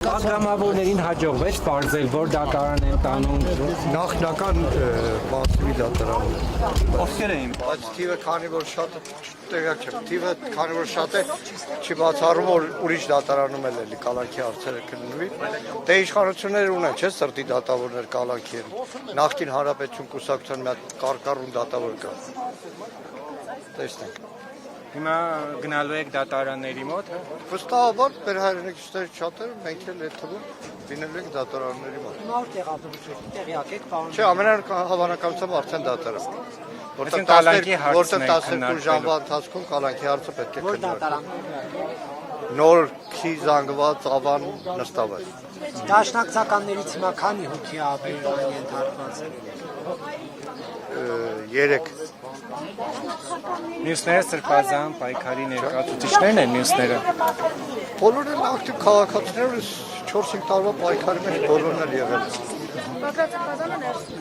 Պատգամավորներին հաջողվեց բարձել, որ դատարան են տանում։ Նախնական մասի դատարանն է։ Ովքեր էին։ Բայց թիվը քանի որ շատ տեղյակ չեմ, թիվը քանի որ շատ է, չի բացառում որ ուրիշ դատարանում էլ էլի կալանքի հարցերը կլինվի։ Դե իշխանությունները ունեն, չէ՞, սրտի դատավորներ կալանքի են։ Նախկին Հանրապետություն կուսակցության մի հատ կարկառուն դատավոր կա։ Տեսնենք։ Հիմա գնալու եք դատարանների մոտ։ Վստահաբար մեր հայրենակիցների շատերը մենք էլ այդ թվում լինելու ենք դատարանների մոտ։ Հիմա որ տեղադրություն տեղյակ եք, պարոն։ Չէ, ամենահավանականությամբ արդեն դատարան։ Որտեղ կալանքի հարցն է 12 ժամվա ընթացքում կալանքի հարցը պետք է Որ քննարկվի։ դատարան։ Նորքի զանգված ավան նստավայր։ Դաշնակցականներից հիմա քանի հոգի աբերան ենթարկված են։ 3 Մյուսները սրբազան պայքարի ներկայացուցիչներն են մյուսները։ Բոլորն են ակտիվ քաղաքացիներ, 4-5 տարվա պայքարի մեջ բոլորն են եղել։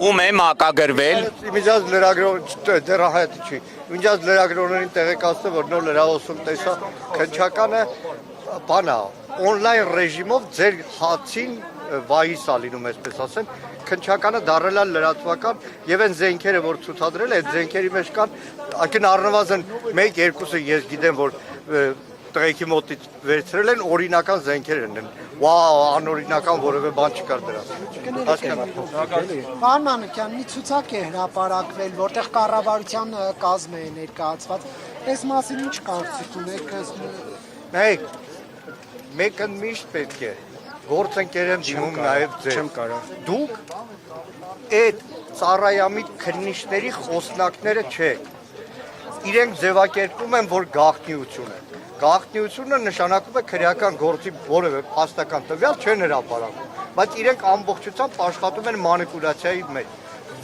Ում է մակագրվել։ Իմիջած լրագրող դեռ հայտ չի։ Իմիջած լրագրողներին տեղեկացնեմ, որ նոր լրահոսում տեսա քնչականը բանա on-line ռեժիմով ձեր հացին վայիս ալինում, այսպես ասեմ, քնչականը դարել է լրատվական եւ այն զենքերը, որ ցուցադրել է, այդ զենքերի մեջ կան ակին առնվազն 1-2-ը ես գիտեմ, որ տղեկի մոտից վերցրել են օրինական զենքեր են։ Վաու, անօրինական որևէ բան չկար դրանց։ Պարոն Մանուկյան, մի ցուցակ է հրապարակվել, որտեղ կառավարության կազմ է ներկայացված։ Այս մասին ինչ կարծիք ունեք։ Նայեք, մեկը միշտ պետք է գործընկեր եմ դիմում նաև ձեր։ Չեմ կարող։ Դուք այդ ծառայամիտ քննիչների խոսնակները չեք։ Իրենք ձևակերպում են, որ գաղտնիություն է։ Գաղտնիությունը նշանակում է քրեական գործի որևէ փաստական տվյալ չեն հրապարակում, բայց իրենք ամբողջությամբ աշխատում են մանիպուլյացիայի մեջ։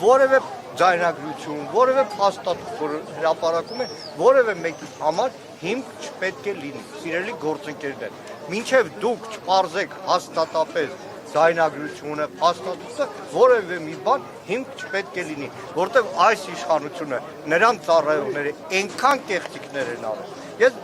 Որևէ ձայնագրություն, որևէ փաստաթուղթ, որ հրապարակում է, որևէ մեկի համար հիմք չպետք է լինի։ Սիրելի գործընկերներ, մինչև դուք չպարզեք հաստատապես ձայնագրությունը, փաստաթուղթը, որևէ մի բան հիմք չպետք է լինի, որտեղ այս իշխանությունը նրան ծառայողները այնքան կեղծիքներ են արել։ Ես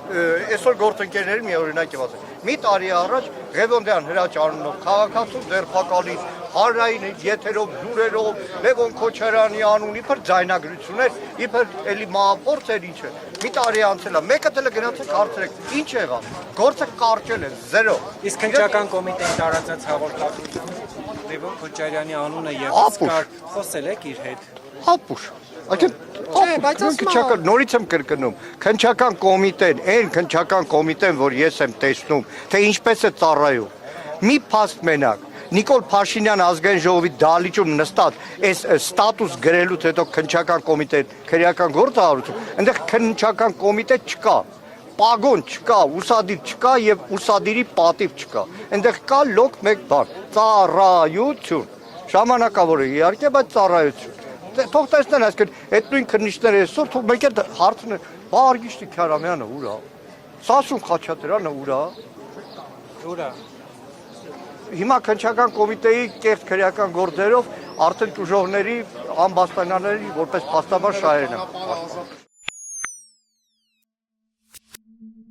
այսօր գործընկերների մի օրինակ եմ ասել։ Մի տարի առաջ Ղևոնդյան Հրաչ անունով քաղաքացու ձերբակալի հանրային եթերով լուրերով Լևոն Քոչարյանի անուն իբր ձայնագրություններ, իբր էլի մահափորձ էր ինչը։ Մի տարի անցել է, մեկը դեռ գնացեք հարցրեք, ինչ եղավ։ Գործը կարճել են, 0։ Իսկ քննչական կոմիտեի տարածած հաղորդակցությամբ Լևոն Քոչարյանի անունը եւս կար, խոսել եք իր հետ։ Հապուշ։ Քնչական նորից եմ կրկնում, քնչական կոմիտեն, այն քնչական կոմիտեն, որ ես եմ տեսնում, թե ինչպես է ծառայում։ Մի փաստ մենակ Նիկոլ Փաշինյան ազգային ժողովի դահլիճում նստած այս ստատուս գրելուց հետո քնչական կոմիտեն քրեական գործ արություն, այնտեղ քնչական կոմիտե չկա, պագոն չկա, ուսադիր չկա եւ ուսադիրի պատիվ չկա։ Այնտեղ կա լոկ մեկ բան՝ ծառայություն։ Ժամանակավոր է իհարկե, բայց ծառայություն։ Թող տեսնեն այսքան այդ նույն քննիչները այսօր թող մեկ էլ հարցն է, բա Արգիշտի Քարամյանը ուր է։ Սասուն Խաչատրյանը ուր է։ Ուր է։ Հիմա քնչական կոմիտեի կեղծ քրեական գործերով արդեն տուժողների ամբաստանյաների որպես փաստաբան շահերն են։